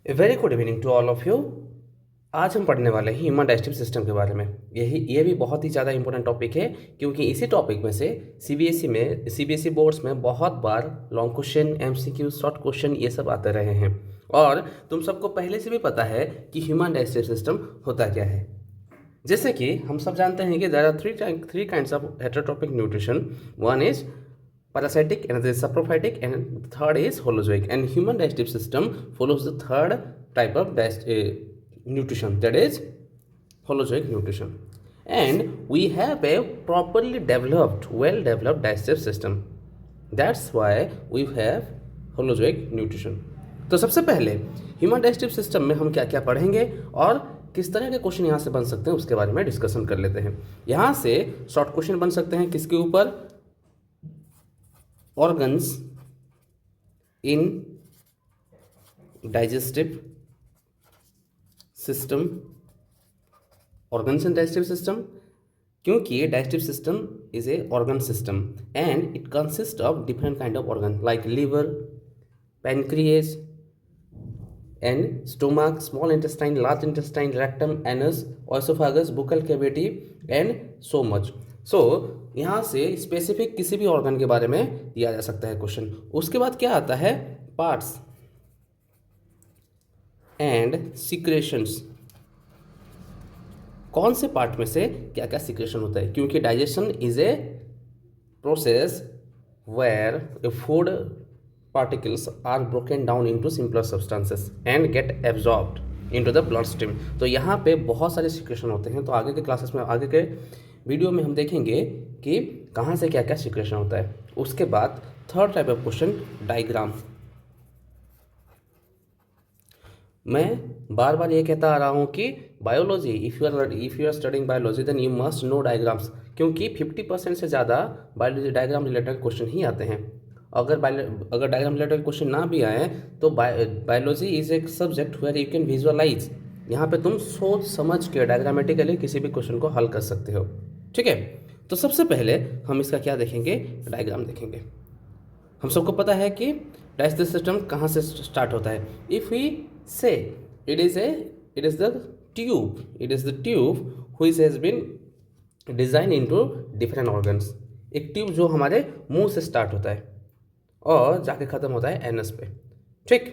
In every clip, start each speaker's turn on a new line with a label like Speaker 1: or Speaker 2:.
Speaker 1: A very good evening to all of you. आज हम पढ़ने वाले हैं ह्यूमन डाइजेस्टिव सिस्टम के बारे में। ये भी बहुत ही ज़्यादा इंपॉर्टेंट टॉपिक है, क्योंकि इसी टॉपिक में से सीबीएसई बोर्ड्स में बहुत बार long question, MCQ, short question ये सब आते रहे हैं। और तुम सबको पहले से भी पता है कि ह्यूमन डाइजेस्टिव सिस्टम होता क्या है। जैसे कि हम सब जानते हैं कि there are three kinds of heterotrophic nutrition. One is parasitic, another is saprophytic, and the third is holozoic. And human digestive system follows the third type of nutrition, that is holozoic nutrition. And we have a properly developed, well developed digestive system. That's why we have holozoic nutrition. तो सबसे पहले human digestive system में हम क्या क्या पढ़ेंगे और किस तरह के क्वेश्चन यहाँ से बन सकते हैं उसके बारे में डिस्कशन कर लेते हैं। यहाँ से शॉर्ट क्वेश्चन बन सकते हैं किसके ऊपर? organs in digestive system, organs in digestive system, क्योंकि digestive system is a organ system and it consists of different kind of organ like liver, pancreas and stomach, small intestine, large intestine, rectum, anus, esophagus, buccal cavity and so much. सो यहाँ से specific किसी भी organ के बारे में दिया जा सकता है क्वेश्चन। उसके बाद क्या आता है? Parts and secretions. कौन से पार्ट में से क्या क्या सिक्रेशन होता है, क्योंकि digestion is a process where a food particles are broken down into simpler substances and get absorbed into the bloodstream। तो यहाँ पे बहुत सारे सिक्रेशन होते हैं। तो आगे के क्लासेस में, आगे के वीडियो में हम देखेंगे कि कहाँ से क्या क्या सिक्रेशन होता है। उसके बाद third type of question, diagram. मैं बार बार ये कहता आ रहा हूँ कि biology, if you are studying biology then you must know diagrams, क्योंकि 50% से ज़्यादा बायोलॉजी डायग्राम रिलेटेड क्वेश्चन ही आते हैं। अगर डायग्राम रिलेटेड क्वेश्चन ना भी आए तो बायोलॉजी इज एक subject where you can visualise. यहाँ पे तुम सोच समझ के डायग्रामेटिकली किसी भी क्वेश्चन को हल कर सकते हो। ठीक है, तो सबसे पहले हम इसका क्या देखेंगे? डायग्राम देखेंगे। हम सबको पता है कि डाइजेस्टिव सिस्टम कहाँ से स्टार्ट होता है। If we say it is the tube which has been designed into different organs. एक ट्यूब जो हमारे मुंह से स्टार्ट होता है और जाके खत्म होता है एनस पे। ठीक,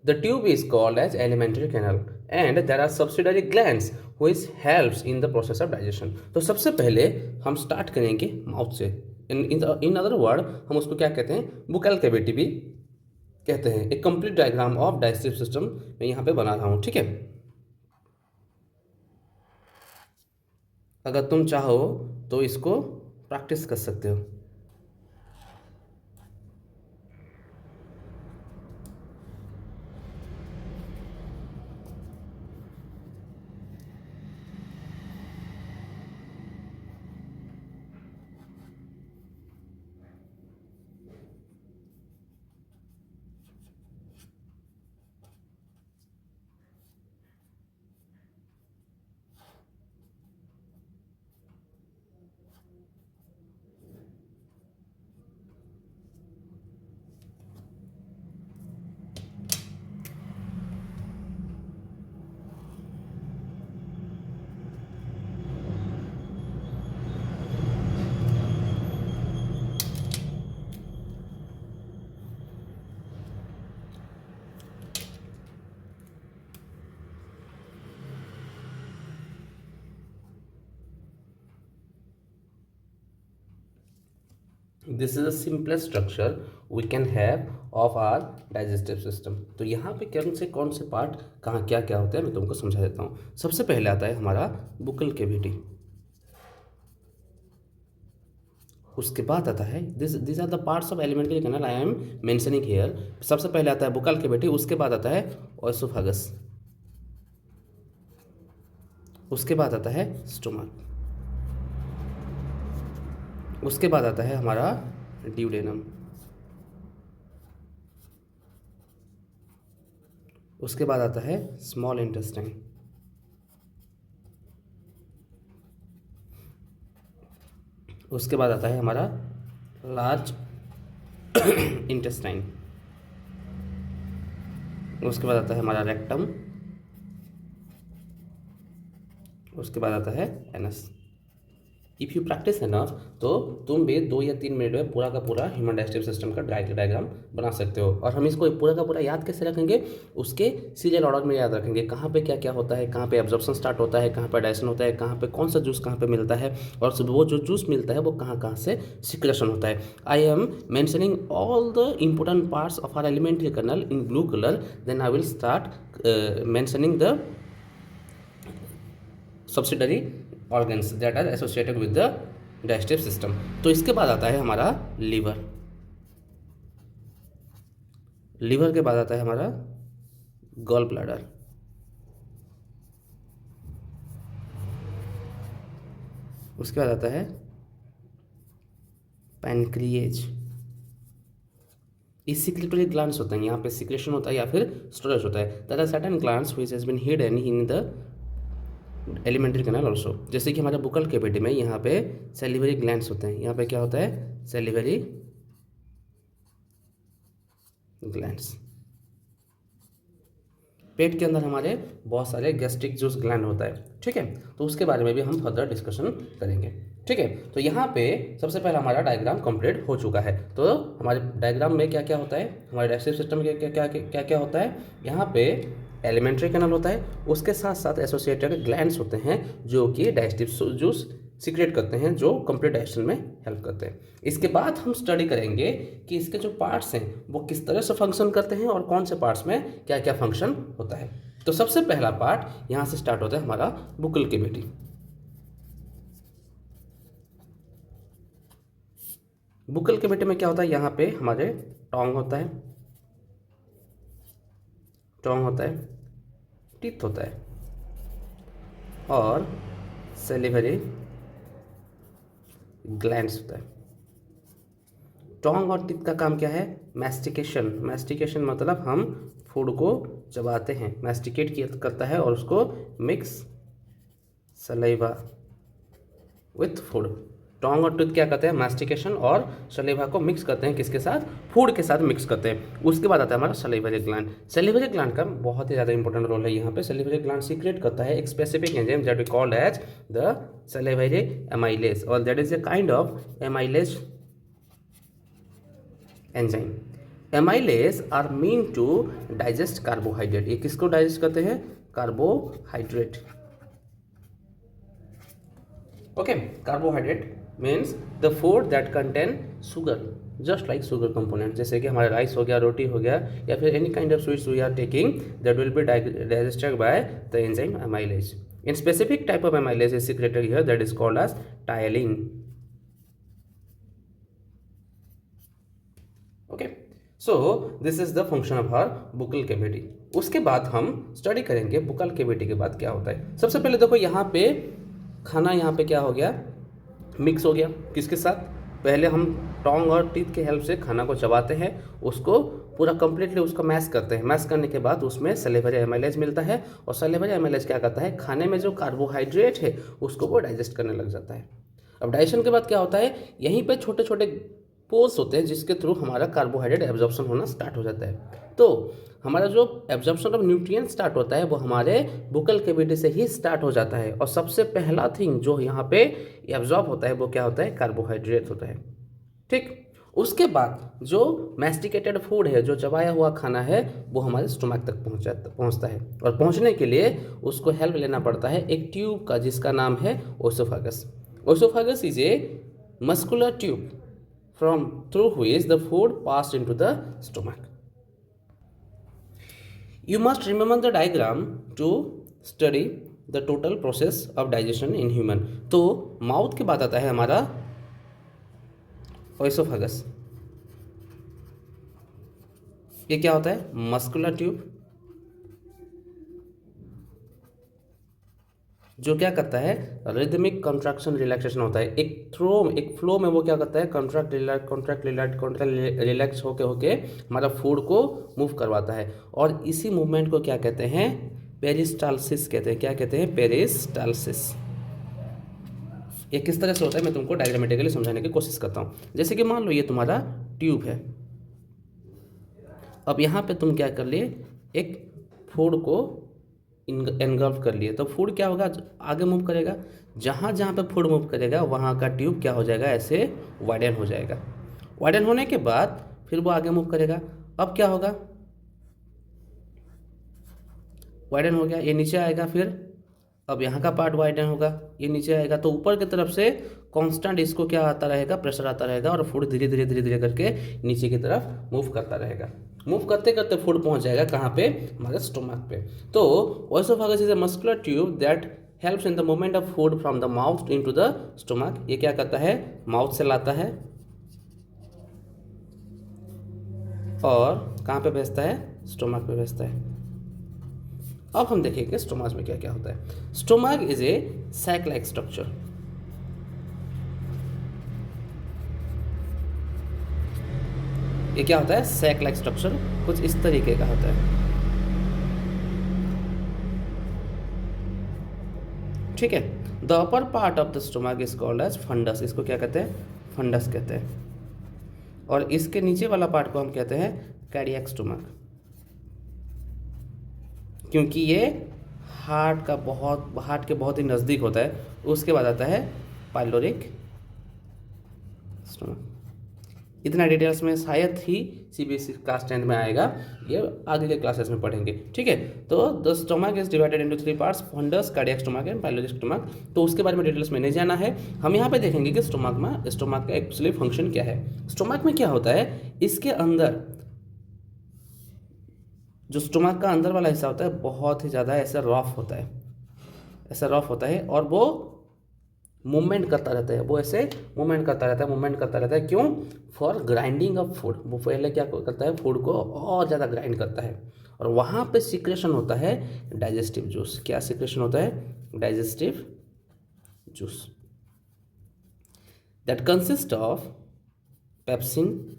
Speaker 1: the tube is called as alimentary canal and there are subsidiary glands which helps in the process of digestion. तो सबसे पहले हम स्टार्ट करेंगे माउथ से। इन अदर वर्ड हम उसको क्या कहते हैं? बुकल कैविटी भी कहते हैं। एक complete diagram of digestive system मैं यहाँ पे बना रहा हूँ। ठीक है, अगर तुम चाहो तो इसको प्रैक्टिस कर सकते हो। This is the simplest structure we can have of our digestive system. तो यहाँ पे कौन से पार्ट कहाँ क्या क्या होते हैं मैं तुमको समझा देता हूँ। सबसे पहले आता है हमारा बुकल कैविटी। उसके बाद आता है this are the parts of alimentary canal I am mentioning here. सबसे पहले आता है बुकल कैविटी, उसके बाद आता है ओएसोफेगस, उसके बाद आता है स्टोमक, उसके बाद आता है हमारा ड्यूडेनम, उसके बाद आता है स्मॉल इंटेस्टाइन, उसके बाद आता है हमारा लार्ज इंटेस्टाइन, उसके बाद आता है हमारा रेक्टम, उसके बाद आता है anus. If you practice enough तो तुम भी 2 या 3 मिनट में पूरा का पूरा ह्यूमन डाइजेस्टिव सिस्टम का डायग्राम बना सकते हो। और हम इसको पूरा का पूरा याद कैसे रखेंगे, उसके सीरियल ऑर्डर में याद रखेंगे, कहाँ पे क्या क्या होता है, कहाँ पे एब्जॉर्प्शन स्टार्ट होता है, कहाँ पे डाइजेशन होता है, कहाँ पे कौन सा जूस कहाँ पे मिलता है, और वो जो जूस मिलता है वो कहाँ कहाँ से सिक्रेशन होता है। I am mentioning all the important parts of our alimentary canal in blue colour, then I will start mentioning the subsidiary organs that are associated with the digestive system. तो इसके बाद आता है हमारा लीवर। लीवर के बाद आता है हमारा गॉल ब्लैडर, उसके बाद आता है पैनक्रिएज। इस सिक्रेटरी ग्लैंड्स होते हैं, यहाँ पे सिक्रेशन होता है या फिर स्टोरेज होता है। There are certain glands which has been hidden in the alimentary canal also. जैसे कि हमारे बुकल कैविटी में यहाँ पे सेलिवरी ग्लैंड्स होते हैं, यहाँ पे क्या होता है, सेलिवरी ग्लैंड्स। पेट के अंदर हमारे बहुत सारे गैस्ट्रिक जूस ग्लैंड होता है, ठीक है, तो उसके बारे में भी हम फर्दर डिस्कशन करेंगे, ठीक है। तो यहाँ पे सबसे पहला हमारा डायग्राम कंप्लीट हो चुका है। तो हमारे डायग्राम में क्या क्या होता है, हमारे डाइजेस्टिव सिस्टम में क्या क्या होता है, यहाँ पे एलिमेंट्री कैनल होता है, उसके साथ साथ एसोसिएटेड ग्लैंड्स होते हैं जो कि डाइजेस्टिव जूस सीक्रेट करते हैं, जो कंप्लीट डाइजेशन में हेल्प करते हैं। इसके बाद हम स्टडी करेंगे कि इसके जो पार्ट्स हैं वो किस तरह से फंक्शन करते हैं और कौन से पार्ट्स में क्या क्या फंक्शन होता है। तो सबसे पहला पार्ट यहाँ से स्टार्ट होता है हमारा बुकल कैविटी। बुकल कैविटी में क्या होता है, यहाँ पे हमारे टोंग होता है, टोंग होता है, टीथ होता है और सेलिवरी ग्लैंड्स होता है। टोंग और टीथ का काम क्या है, मैस्टिकेशन। मैस्टिकेशन मतलब हम फूड को चबाते हैं, मैस्टिकेट करता है और उसको mix saliva with food. Tong और टीथ क्या करते हैं, मैस्टिकेशन और सलाइवा को मिक्स करते हैं, किसके साथ, फूड के साथ मिक्स करते हैं। उसके बाद आता है हमारा सलाइवरी ग्लैंड। सलाइवरी ग्लैंड का बहुत ही ज़्यादा इंपॉर्टेंट रोल है यहाँ पे। सलाइवरी ग्लैंड सीक्रेट करता है एक specific enzyme that we called as the salivary amylase, और that is a kind of amylase enzyme. Amylase are mean to digest carbohydrate. ये किसको डाइजेस्ट करते हैं, carbohydrate, okay. Carbohydrate means the food that contain sugar, just like sugar component, जैसे कि हमारा rice हो गया, रोटी हो गया, या फिर any kind of sweets we are taking that will be digested by the enzyme amylase. In specific type of amylase is secreted here that is called as tyline, okay. So this is the function of our buccal cavity. उसके बाद हम study करेंगे बुकल cavity के बाद क्या होता है। सबसे पहले देखो यहाँ पे खाना, यहाँ पे क्या हो गया, मिक्स हो गया, किसके साथ, पहले हम टोंग और टीथ के हेल्प से खाना को चबाते हैं, उसको पूरा कंप्लीटली उसको मैश करते हैं। मैश करने के बाद उसमें सलेवरी एमाइलेज मिलता है, और सलेवरी एमाइलेज क्या करता है, खाने में जो कार्बोहाइड्रेट है उसको वो डाइजेस्ट करने लग जाता है। अब डाइजेशन के बाद क्या होता है, यहीं पे छोटे छोटे पोर्स होते हैं जिसके थ्रू हमारा कार्बोहाइड्रेट एब्जॉर्प्शन होना स्टार्ट हो जाता है। तो हमारा जो एब्जॉर्प्शन ऑफ न्यूट्रिएंट स्टार्ट होता है वो हमारे बुकल कैविटी से ही स्टार्ट हो जाता है, और सबसे पहला थिंग जो यहाँ पे एब्जॉर्ब होता है वो क्या होता है, कार्बोहाइड्रेट होता है, ठीक। उसके बाद जो मैस्टिकेटेड फूड है, जो चबाया हुआ खाना है, वो हमारे स्टोमक तक पहुँचता है, और पहुँचने के लिए उसको हेल्प लेना पड़ता है एक ट्यूब का जिसका नाम है oesophagus. Oesophagus is a muscular tube from through which the food passed into the stomach. You must remember the diagram to study the total process of digestion in human. तो mouth के बाद आता है हमारा ओसोफेगस। ये क्या होता है, मस्कुलर ट्यूब, जो क्या करता है, रिदमिक कंट्रैक्शन रिलैक्सेशन होता है। एक फ्लो में वो क्या करता है, कॉन्ट्रैक्ट रिलैक्स होके हमारा फूड को मूव करवाता है, और इसी मूवमेंट को क्या कहते हैं, पेरिस्टाल्सिस कहते हैं। क्या कहते हैं, पेरिस्टाल्सिस। ये किस तरह से होता है मैं तुमको डायग्रामेटिकली समझाने की कोशिश करता हूँ। जैसे कि मान लो ये तुम्हारा ट्यूब है, अब यहाँ पे तुम क्या कर लिए, एक फूड को एनगल्फ कर लिए, तो फूड क्या होगा, आगे मूव करेगा, जहाँ जहाँ पे फूड मूव करेगा वहाँ का ट्यूब क्या हो जाएगा, ऐसे वाइडन हो जाएगा। वाइडन होने के बाद फिर वो आगे मूव करेगा। अब क्या होगा, वाइडन हो गया, ये नीचे आएगा, फिर अब यहाँ का पार्ट वाइडन होगा, ये नीचे आएगा, तो ऊपर की तरफ से कांस्टेंट इसको क्या आता रहेगा, प्रेशर आता रहेगा, और फूड धीरे धीरे धीरे धीरे करके नीचे की तरफ मूव करता रहेगा। मूव करते करते फूड पहुँच जाएगा कहाँ पे, हमारे स्टोमक पे। तो ओएसोफेगस is a muscular tube that helps in the movement of food from the mouth into the stomach. ये क्या करता है, माउथ से लाता है और कहाँ पे भेजता है, स्टोमक पे भेजता है। अब हम देखेंगे स्टोमक में क्या क्या होता है। Stomach is a sac like structure. ये क्या होता है, सैक लाइक स्ट्रक्चर कुछ इस तरीके का होता है, ठीक है। The upper part of the stomach is called as fundus. इसको क्या कहते हैं, फंडस कहते हैं। और इसके नीचे वाला पार्ट को हम कहते हैं कार्डियक स्टोमक, क्योंकि ये हार्ट के बहुत ही नज़दीक होता है। उसके बाद आता है पाइलोरिक स्टोमक। इतना डिटेल्स में शायद ही सीबीएसई क्लास 10 में आएगा, ये आगे के क्लासेस में पढ़ेंगे, ठीक है। तो the stomach is divided into 3 parts, fundus, cardiac stomach and pyloric stomach. तो उसके बारे में डिटेल्स में नहीं जाना है, हम यहाँ पे देखेंगे कि स्टोमक का एक्चुअली फंक्शन क्या है। स्टोमक में क्या होता है, इसके अंदर जो स्टोमक का अंदर वाला हिस्सा होता है बहुत ही ज़्यादा ऐसा रफ होता है, ऐसा रफ होता है, और वो मूवमेंट करता रहता है, वो ऐसे मूवमेंट करता रहता है। क्यों, फॉर ग्राइंडिंग ऑफ फूड। वो पहले क्या करता है, फूड को और ज़्यादा ग्राइंड करता है, और वहाँ पे सिक्रेशन होता है डाइजेस्टिव जूस। क्या सिक्रेशन होता है, digestive juice that consist of pepsin,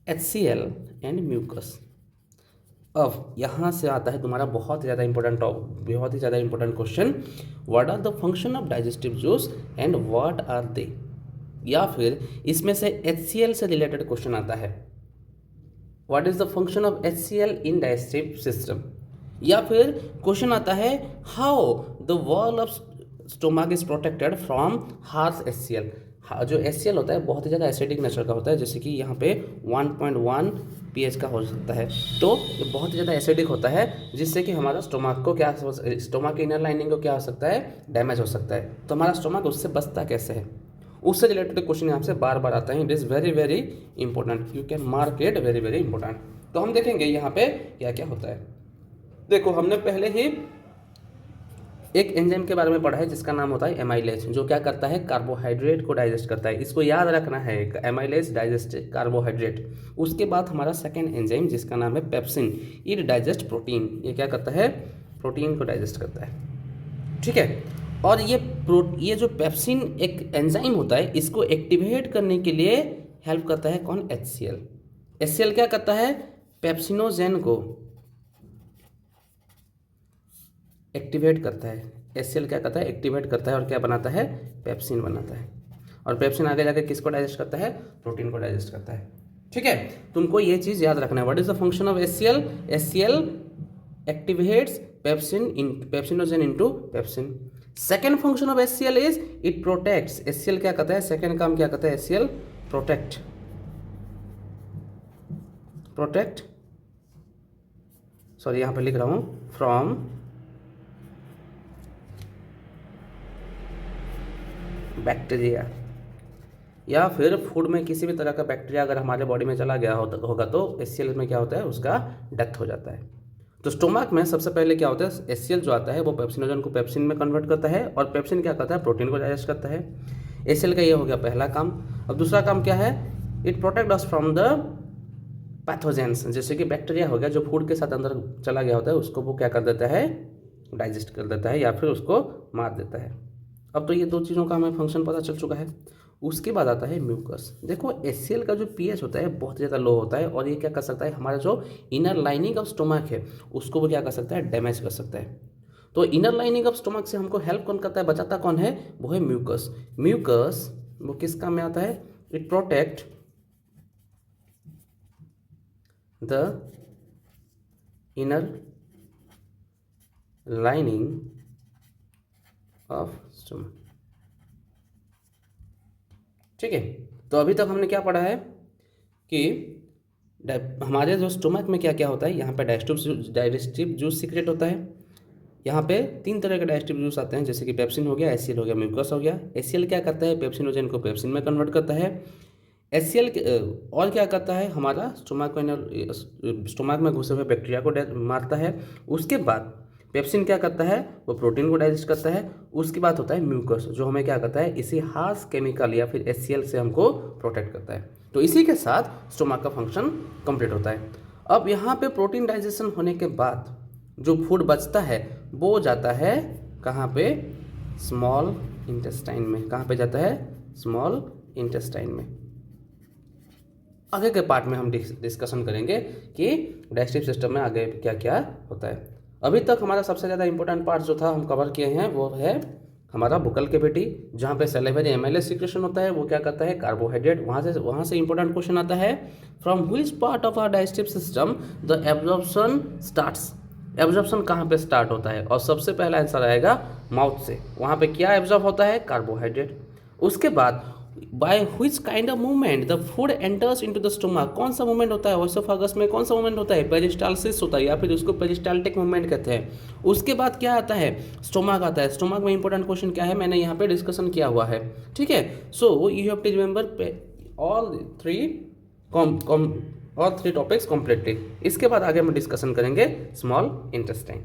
Speaker 1: HCl and mucus. अब यहाँ से आता है तुम्हारा बहुत ही ज़्यादा important question, what are the function of digestive juice and what are they. या फिर इसमें से HCl से रिलेटेड क्वेश्चन आता है, what is the function of HCl in digestive system. या फिर क्वेश्चन आता है, how the wall of stomach is protected from harsh HCl। जो HCl होता है बहुत ही ज़्यादा एसिडिक नेचर का होता है, जैसे कि यहाँ पे 1.1 pH का हो सकता है, तो ये बहुत ही ज़्यादा एसिडिक होता है, जिससे कि हमारा स्टोमक की इनर लाइनिंग को क्या हो सकता है, डैमेज हो सकता है। तो हमारा स्टोमक उससे बचता कैसे है, उससे रिलेटेड क्वेश्चन यहाँ से बार बार आता है। It is very very important, you can mark it very very important. तो हम देखेंगे यहाँ पे क्या क्या होता है। देखो, हमने पहले ही एक एंजाइम के बारे में पढ़ा है जिसका नाम होता है एमाइलेज, जो क्या करता है, कार्बोहाइड्रेट को डाइजेस्ट करता है। इसको याद रखना है, एमाइलेज डाइजेस्ट कार्बोहाइड्रेट। उसके बाद हमारा सेकेंड एंजाइम जिसका नाम है पेप्सिन, इट डाइजेस्ट प्रोटीन। ये क्या करता है, प्रोटीन को डाइजेस्ट करता है, ठीक है। और ये जो पेप्सिन एक एंजाइम होता है, इसको एक्टिवेट करने के लिए हेल्प करता है कौन, HCl। HCl क्या करता है, पेप्सिनोजेन को एक्टिवेट करता है। HCl क्या करता है, एक्टिवेट करता है, और क्या बनाता है, पेप्सिन बनाता है। और पेप्सिन आगे जाकर किसको डाइजेस्ट करता है, प्रोटीन को डाइजेस्ट करता है, ठीक है। तुमको ये चीज़ याद रखना है, what is the function of HCl। HCl activates pepsinogen into pepsin. Second function of HCl is it protects. HCl क्या करता है, सेकेंड काम क्या करता है, HCl प्रोटेक्ट सॉरी यहाँ पे लिख रहा हूँ, फ्रॉम बैक्टीरिया। या फिर फूड में किसी भी तरह का बैक्टीरिया अगर हमारे बॉडी में चला गया होगा तो HCl में क्या होता है, उसका डेथ हो जाता है। तो स्टोमक में सबसे पहले क्या होता है, HCl जो आता है वो पेप्सिनोजन को पेप्सिन में कन्वर्ट करता है, और पेप्सिन क्या करता है, प्रोटीन को डाइजेस्ट करता है। HCl का ये हो गया पहला काम। अब दूसरा काम क्या है, it protect us from the pathogens. जैसे कि बैक्टीरिया हो गया जो फूड के साथ अंदर चला गया होता है, उसको वो क्या कर देता है, डाइजेस्ट कर देता है, या फिर उसको मार देता है। अब तो ये दो चीज़ों का हमें फंक्शन पता चल चुका है। उसके बाद आता है म्यूकस। देखो, HCl का जो pH होता है बहुत ज़्यादा लो होता है, और ये क्या कर सकता है, हमारा जो इनर लाइनिंग ऑफ स्टोमक है उसको वो क्या कर सकता है, डैमेज कर सकता है। तो इनर लाइनिंग ऑफ स्टोमक से हमको हेल्प कौन करता है, बचाता कौन है, वो है म्यूकस। म्यूकस वो किस काम में आता है, it protect the inner lining of stomach. ठीक है, तो अभी तक हमने क्या पढ़ा है कि हमारे जो स्टोमक में क्या क्या होता है। यहाँ पे डाइजेस्टिव जूस सीक्रेट होता है। यहाँ पे 3 तरह के डाइजेस्टिव जूस आते हैं, जैसे कि पेप्सिन हो गया, एचसीएल हो गया, म्यूकस हो गया। एचसीएल क्या करता है, पेप्सिनोजेन को पेप्सिन में कन्वर्ट करता है। एचसीएल और क्या करता है, हमारा स्टोमक में घुसे हुए बैक्टीरिया को मारता है। उसके बाद पेप्सिन क्या करता है, वो प्रोटीन को डाइजेस्ट करता है। उसके बाद होता है म्यूकस, जो हमें क्या करता है, इसी हार्श केमिकल या फिर एचसीएल से हमको प्रोटेक्ट करता है। तो इसी के साथ स्टोमक का फंक्शन कंप्लीट होता है। अब यहाँ पे प्रोटीन डाइजेशन होने के बाद जो फूड बचता है वो जाता है कहाँ पे, स्मॉल इंटेस्टाइन में। कहाँ पे जाता है, स्मॉल इंटेस्टाइन में। आगे के पार्ट में हम डिस्कशन करेंगे कि डाइजेस्टिव सिस्टम में आगे क्या क्या होता है। अभी तक हमारा सबसे ज़्यादा इंपॉर्टेंट पार्ट जो था हम कवर किए हैं वो है हमारा बुक्कल कैविटी, जहाँ पे सैलिवरी एमाइलेज सीक्रेशन होता है। वो क्या करता है, कार्बोहाइड्रेट। वहाँ से इंपॉर्टेंट क्वेश्चन आता है, from which part of our digestive system the absorption starts. Absorption कहाँ पे स्टार्ट होता है, और सबसे पहला आंसर आएगा माउथ से। वहाँ पे क्या एब्जॉर्ब होता है, कार्बोहाइड्रेट। उसके बाद by which kind of movement the food enters into the stomach. कौन सा मूवमेंट होता है, ओएसोफेगस में कौन सा मूवमेंट होता है, पेरिस्टालसिस होता है, या फिर उसको पेरिस्टाल्टिक मूवमेंट कहते हैं। उसके बाद क्या आता है, स्टोमक आता है। स्टोमक में इंपॉर्टेंट क्वेश्चन क्या है, मैंने यहाँ पे डिस्कशन किया हुआ है। ठीक है, so you have to remember all three topics completely. इसके बाद आगे हम डिस्कशन करेंगे स्मॉल इंटेस्टाइन।